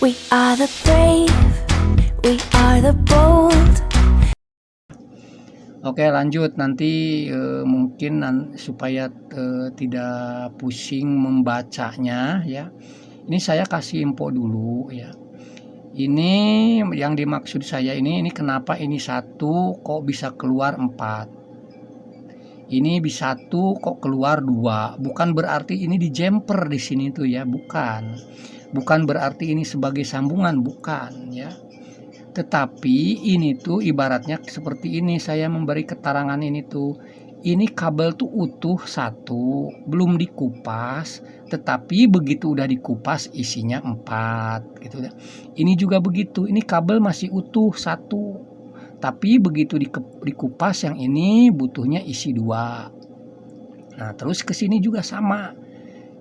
We are the brave, we are the bold. Oke, lanjut nanti mungkin supaya tidak pusing membacanya ya. Ini saya kasih info dulu ya. Ini yang dimaksud saya ini kenapa ini 1 kok bisa keluar 4. Ini bisa 1 kok keluar 2. Bukan berarti ini di jumper di sini tuh ya, bukan. Bukan berarti ini sebagai sambungan, bukan ya. Tetapi ini tuh ibaratnya seperti ini, saya memberi keterangan ini tuh. Ini kabel tuh utuh 1, belum dikupas, tetapi begitu udah dikupas isinya 4 gitu ya. Ini juga begitu, ini kabel masih utuh 1, tapi begitu dikupas yang ini butuhnya isi 2. Nah, terus ke sini juga sama.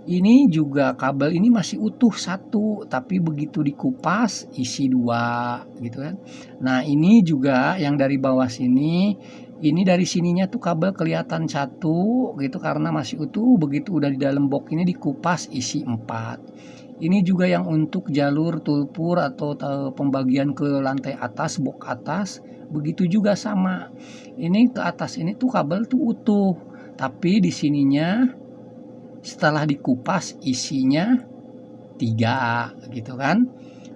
Ini juga kabel ini masih utuh 1, tapi begitu dikupas isi 2 gitu kan. Nah, ini juga yang dari bawah sini, ini dari sininya tuh kabel kelihatan 1 gitu karena masih utuh, begitu udah di dalam box ini dikupas isi 4. Ini juga yang untuk jalur tulpur atau pembagian ke lantai atas, box atas, begitu juga sama. Ini ke atas ini tuh kabel tuh utuh, tapi di sininya setelah dikupas isinya 3 gitu kan.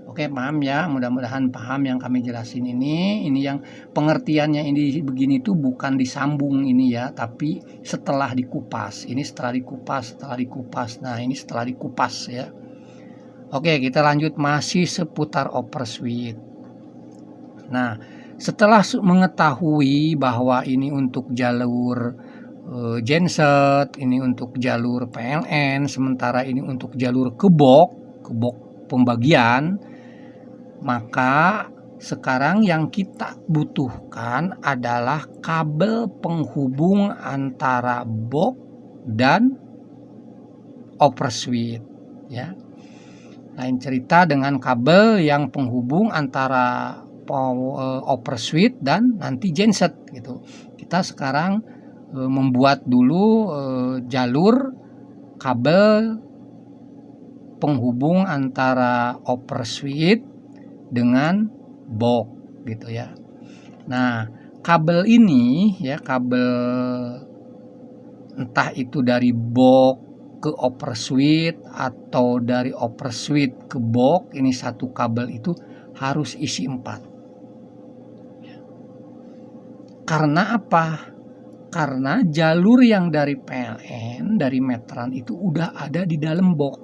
Oke, paham ya, mudah-mudahan paham yang kami jelasin ini yang pengertiannya ini begini tuh bukan disambung ini ya, tapi setelah dikupas. Ini setelah dikupas. Nah, ini setelah dikupas ya. Oke, kita lanjut masih seputar overswitch. Nah, setelah mengetahui bahwa ini untuk jalur genset, ini untuk jalur PLN, sementara ini untuk jalur ke box pembagian, maka sekarang yang kita butuhkan adalah kabel penghubung antara box dan overswitch ya. Lain cerita dengan kabel yang penghubung antara overswitch dan nanti genset gitu. Kita sekarang membuat dulu jalur kabel penghubung antara overswitch dengan box gitu ya. Nah, kabel ini ya, kabel entah itu dari box ke overswitch atau dari overswitch ke box, ini satu kabel itu harus isi 4. Karena apa? Karena jalur yang dari PLN, dari meteran itu udah ada di dalam box.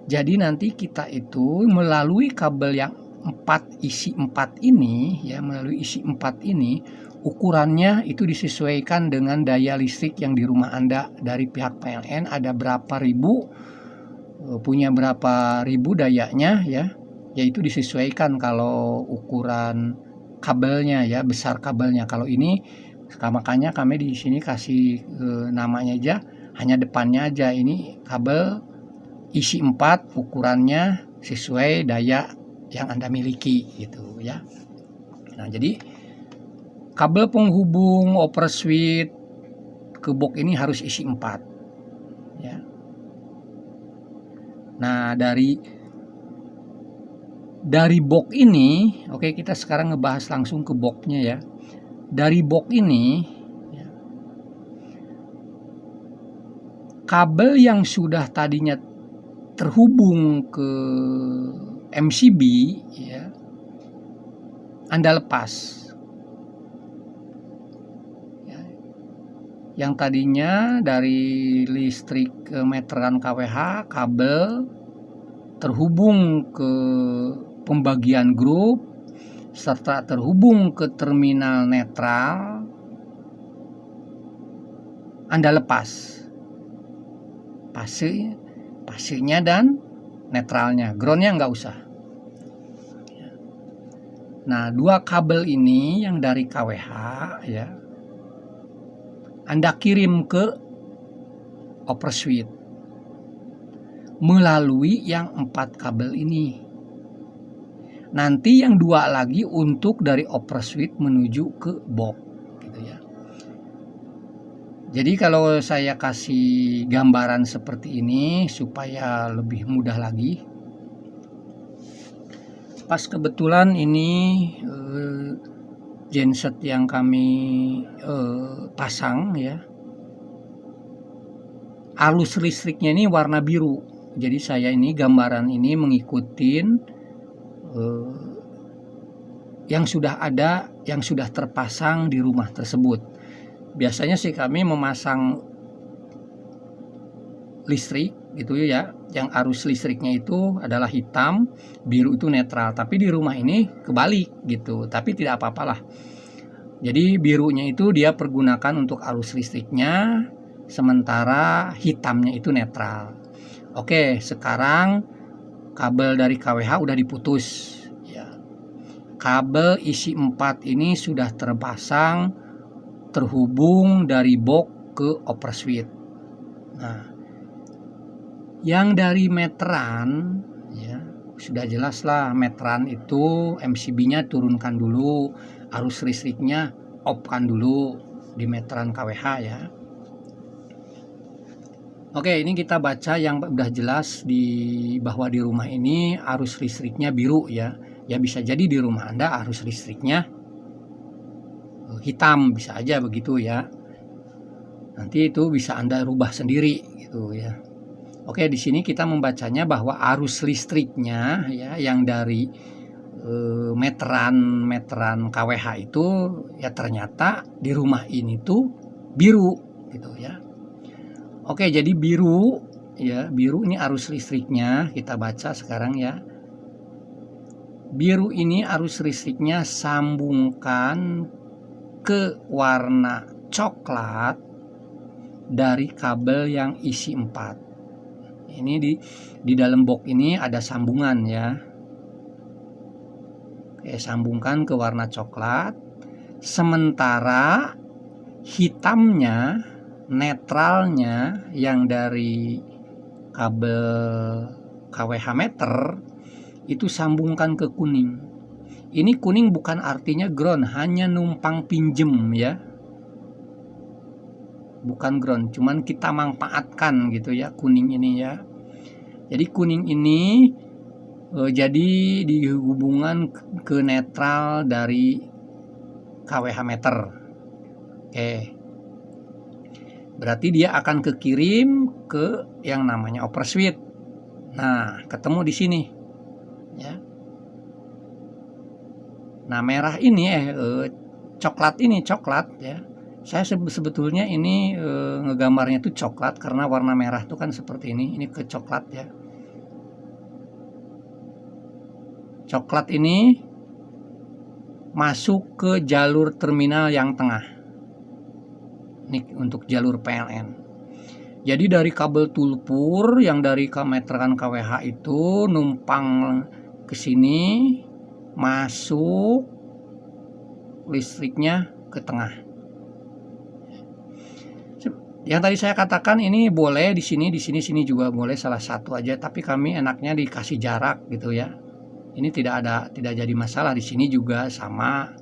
Jadi nanti kita itu melalui kabel yang 4 isi 4 ini ya, melalui isi 4 ini ukurannya itu disesuaikan dengan daya listrik yang di rumah Anda. Dari pihak PLN ada berapa ribu, punya berapa ribu dayanya ya, yaitu disesuaikan kalau ukuran kabelnya ya, besar kabelnya. Kalau ini makanya kami di sini kasih namanya aja, hanya depannya aja, ini kabel isi 4 ukurannya sesuai daya yang Anda miliki gitu ya. Nah, jadi kabel penghubung overswitch ke box ini harus isi 4 ya. Nah, dari box ini, oke, kita sekarang ngebahas langsung ke boxnya ya. Dari box ini ya, kabel yang sudah tadinya terhubung ke MCB ya, Anda lepas ya. Yang tadinya dari listrik meteran kWh, kabel terhubung ke pembagian grup serta terhubung ke terminal netral, Anda lepas pasenya dan netralnya, groundnya nggak usah. Nah, 2 kabel ini yang dari kWh ya, Anda kirim ke overswitch melalui yang 4 kabel ini. Nanti yang 2 lagi untuk dari overswitch menuju ke box gitu ya. Jadi kalau saya kasih gambaran seperti ini supaya lebih mudah lagi. Pas kebetulan ini genset yang kami pasang ya, arus listriknya ini warna biru. Jadi saya ini gambaran ini mengikuti yang sudah ada, yang sudah terpasang di rumah tersebut. Biasanya sih kami memasang listrik gitu ya, yang arus listriknya itu adalah hitam, biru itu netral. Tapi di rumah ini kebalik gitu, tapi tidak apa-apalah. Jadi birunya itu dia pergunakan untuk arus listriknya, sementara hitamnya itu netral. Oke, sekarang kabel dari KWH udah diputus ya. Kabel isi 4 ini sudah terpasang, terhubung dari box ke over switch. Nah, yang dari meteran ya, sudah jelas lah, meteran itu MCB-nya turunkan dulu, arus listriknya off-kan dulu di meteran KWH ya. Oke, ini kita baca yang udah jelas bahwa di rumah ini arus listriknya biru ya. Ya bisa jadi di rumah Anda arus listriknya hitam, bisa aja begitu ya. Nanti itu bisa Anda rubah sendiri gitu ya. Oke, di sini kita membacanya bahwa arus listriknya ya, yang dari meteran KWH itu ya ternyata di rumah ini tuh biru gitu ya. Oke, jadi biru ya, biru ini arus listriknya, kita baca sekarang ya. Biru ini arus listriknya sambungkan ke warna coklat dari kabel yang isi 4. Ini di dalam box ini ada sambungan ya. Oke, sambungkan ke warna coklat. Sementara hitamnya, netralnya yang dari kabel KWH meter itu sambungkan ke kuning. Ini kuning bukan artinya ground, hanya numpang pinjem ya. Bukan ground, cuman kita manfaatkan gitu ya kuning ini ya. Jadi kuning ini jadi dihubungan ke netral dari KWH meter. Oke. Berarti dia akan kekirim ke yang namanya over switch. Nah, ketemu di sini. Ya. Nah, merah ini coklat ini coklat ya. Saya sebetulnya ini ngegambarnya tuh coklat karena warna merah tuh kan seperti ini. Ini ke coklat ya. Coklat ini masuk ke jalur terminal yang tengah. Ini untuk jalur PLN. Jadi dari kabel tulpur yang dari meteran KWH itu numpang ke sini, masuk listriknya ke tengah. Yang tadi saya katakan ini boleh di sini juga boleh, salah satu aja, tapi kami enaknya dikasih jarak gitu ya. Ini tidak jadi masalah, di sini juga sama.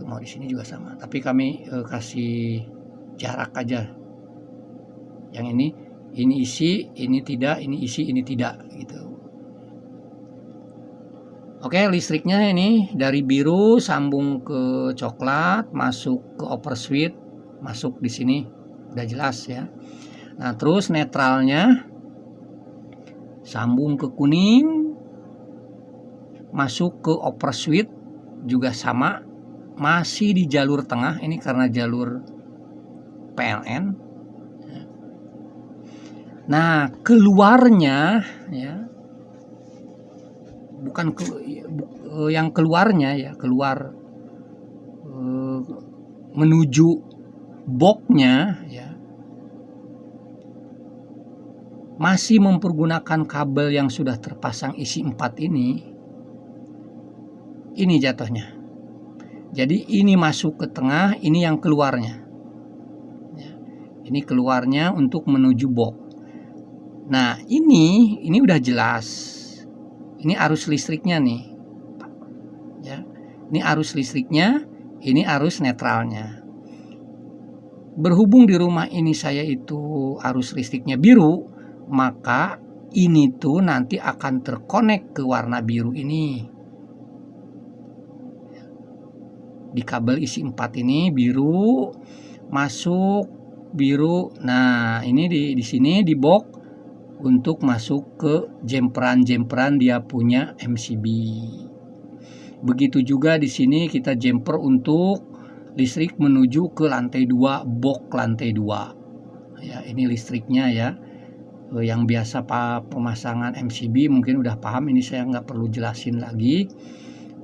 Mau di sini juga sama, tapi kami kasih jarak aja. Yang ini isi, ini tidak, ini isi, ini tidak gitu. Oke, listriknya ini dari biru sambung ke coklat, masuk ke over switch, masuk di sini. Udah jelas ya. Nah, terus netralnya sambung ke kuning, masuk ke over switch juga sama, masih di jalur tengah. Ini karena jalur PLN. Nah, keluarnya ya, bukan yang keluarnya ya, keluar menuju boxnya ya, masih mempergunakan kabel yang sudah terpasang isi 4 ini jatuhnya. Jadi ini masuk ke tengah, ini yang keluarnya ya. Ini keluarnya untuk menuju box. Nah, ini udah jelas. Ini arus listriknya nih ya. Ini arus listriknya, ini arus netralnya. Berhubung di rumah ini saya itu arus listriknya biru, maka ini tuh nanti akan terkonek ke warna biru ini. di kabel isi 4 ini biru masuk biru. Nah, ini di sini di box untuk masuk ke jumperan dia punya MCB. Begitu juga di sini kita jumper untuk listrik menuju ke lantai 2, box lantai 2. Ya, ini listriknya ya. Yang biasa pemasangan MCB mungkin udah paham, ini saya nggak perlu jelasin lagi.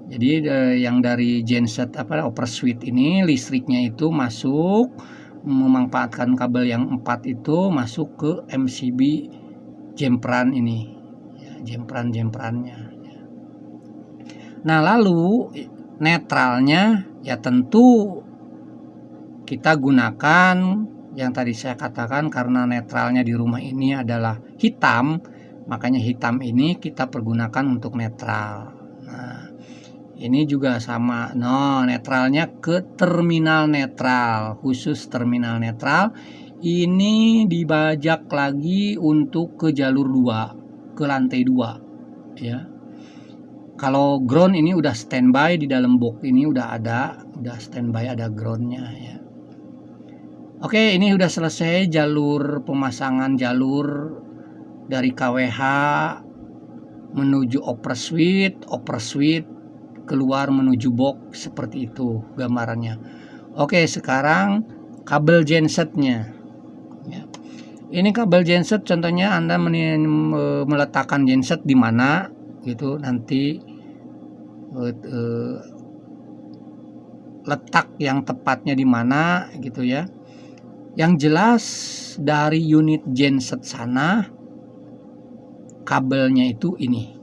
Jadi yang dari genset upper switch ini listriknya itu masuk memanfaatkan kabel yang 4 itu masuk ke MCB jumperan ini ya, jumperannya ya. Nah, lalu netralnya ya tentu kita gunakan yang tadi saya katakan, karena netralnya di rumah ini adalah hitam, makanya hitam ini kita pergunakan untuk netral. Nah, ini juga sama. No, netralnya ke terminal netral, khusus terminal netral. Ini dibajak lagi untuk ke jalur 2, ke lantai 2 ya. Kalau ground ini udah standby di dalam box ini udah standby, ada groundnya ya. Oke, ini udah selesai jalur pemasangan jalur dari KWH menuju upper switch keluar menuju box, seperti itu gambarannya. Oke, sekarang kabel gensetnya ya. Ini kabel genset, contohnya Anda meletakkan genset di mana gitu, nanti letak yang tepatnya di mana gitu ya. Yang jelas dari unit genset sana kabelnya itu ini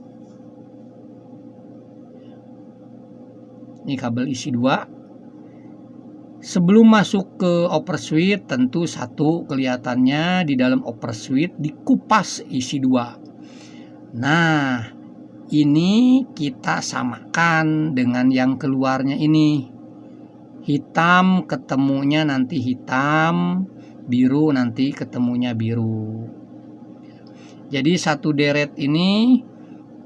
kabel isi 2. Sebelum masuk ke upper switch, tentu satu kelihatannya di dalam upper switch dikupas isi 2. Nah, ini kita samakan dengan yang keluarnya ini. Hitam ketemunya nanti hitam, biru nanti ketemunya biru. Jadi satu deret ini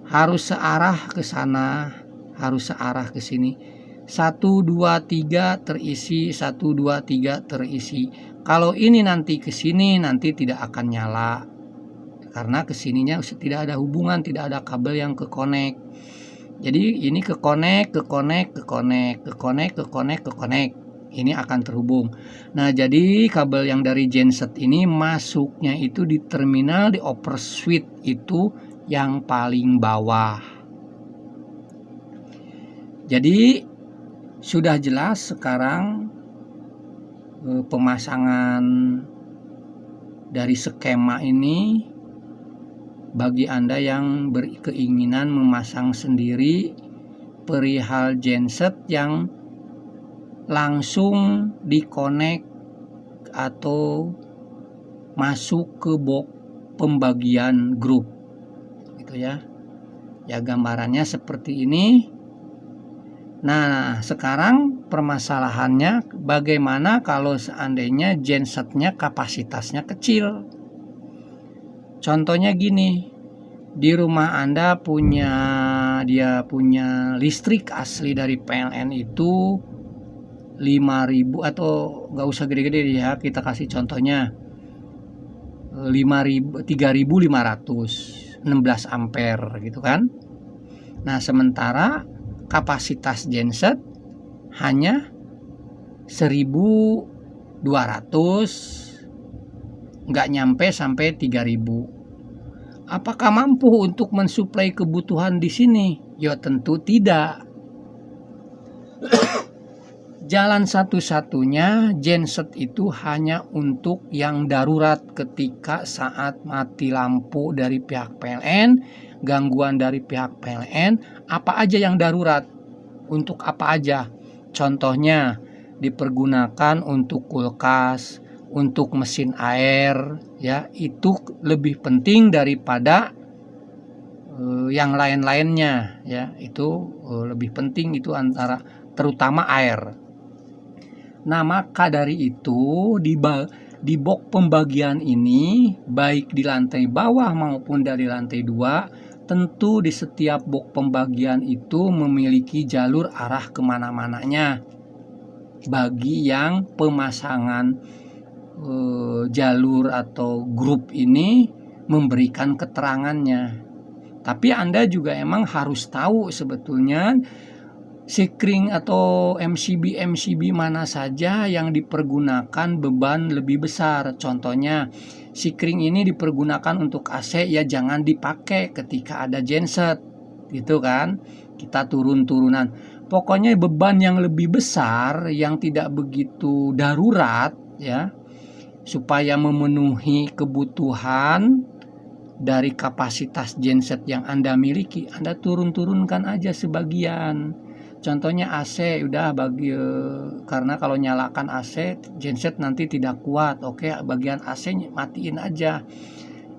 harus searah ke sana, harus searah ke sini. 1 2 3 terisi, 1 2 3 terisi. Kalau ini nanti ke sini nanti tidak akan nyala. Karena kesininya tidak ada hubungan, tidak ada kabel yang ke connect. Jadi ini ke connect. Ini akan terhubung. Nah, jadi kabel yang dari genset ini masuknya itu di terminal di upper switch itu yang paling bawah. Jadi sudah jelas sekarang pemasangan dari skema ini. Bagi Anda yang berkeinginan memasang sendiri perihal genset yang langsung dikonek atau masuk ke box pembagian grup gitu ya. Ya, gambarannya seperti ini. Nah, sekarang permasalahannya bagaimana kalau seandainya gensetnya kapasitasnya kecil. Contohnya gini, di rumah Anda punya listrik asli dari PLN itu 5.000 atau nggak usah gede-gede ya, kita kasih contohnya 3.500 16 ampere gitu kan. Nah, sementara kapasitas genset hanya 1.200, nggak nyampe sampai 3.000. Apakah mampu untuk mensuplai kebutuhan di sini? Ya tentu tidak. Jalan satu-satunya genset itu hanya untuk yang darurat, ketika saat mati lampu dari pihak PLN, gangguan dari pihak PLN, apa aja yang darurat, untuk apa aja. Contohnya dipergunakan untuk kulkas, untuk mesin air ya, itu lebih penting daripada yang lain-lainnya ya. Itu lebih penting, itu antara terutama air. Nah, maka dari itu di box pembagian ini, baik di lantai bawah maupun dari lantai 2, tentu di setiap box pembagian itu memiliki jalur arah kemana-mananya bagi yang pemasangan jalur atau grup ini memberikan keterangannya. Tapi Anda juga emang harus tahu sebetulnya Sikring atau MCB mana saja yang dipergunakan beban lebih besar. Contohnya, Sikring ini dipergunakan untuk AC, ya jangan dipakai ketika ada genset, gitu kan? Kita turun-turunan. Pokoknya beban yang lebih besar, yang tidak begitu darurat, ya, supaya memenuhi kebutuhan dari kapasitas genset yang Anda miliki, Anda turun-turunkan aja sebagian. Contohnya AC, udah karena kalau nyalakan AC genset nanti tidak kuat. Oke, bagian AC matiin aja.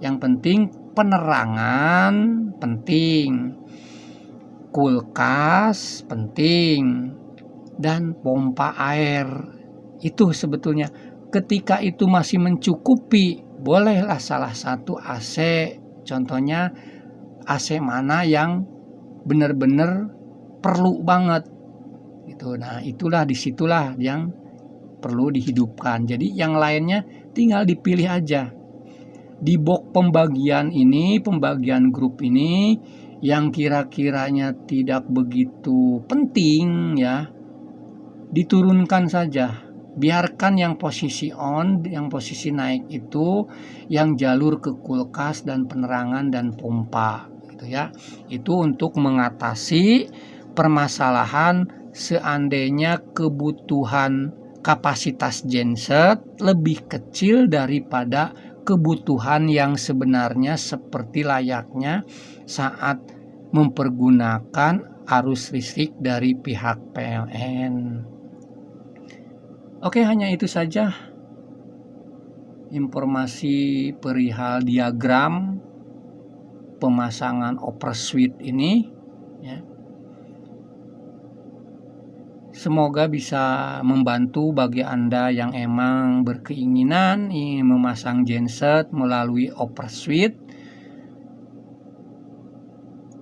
Yang penting penerangan penting, kulkas penting, dan pompa air. Itu sebetulnya ketika itu masih mencukupi, bolehlah salah satu AC. Contohnya AC mana yang benar-benar perlu banget gitu. Nah, disitulah yang perlu dihidupkan. Jadi yang lainnya tinggal dipilih aja. Di box pembagian grup ini yang kira-kiranya tidak begitu penting, ya, diturunkan saja. Biarkan yang posisi on, yang posisi naik itu yang jalur ke kulkas dan penerangan dan pompa gitu ya. Itu untuk mengatasi permasalahan seandainya kebutuhan kapasitas genset lebih kecil daripada kebutuhan yang sebenarnya seperti layaknya saat mempergunakan arus listrik dari pihak PLN. Oke, hanya itu saja informasi perihal diagram pemasangan overswitch ini, ya. Semoga bisa membantu bagi Anda yang emang berkeinginan ingin memasang genset melalui overswitch.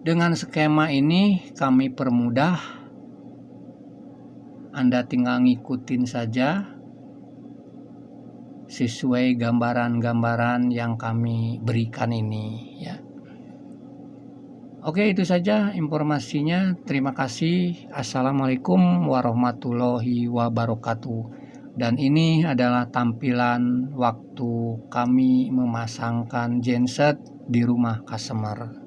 Dengan skema ini kami permudah, Anda tinggal ngikutin saja sesuai gambaran-gambaran yang kami berikan ini, ya. Oke, itu saja informasinya. Terima kasih. Assalamualaikum warahmatullahi wabarakatuh. Dan ini adalah tampilan waktu kami memasangkan genset di rumah customer.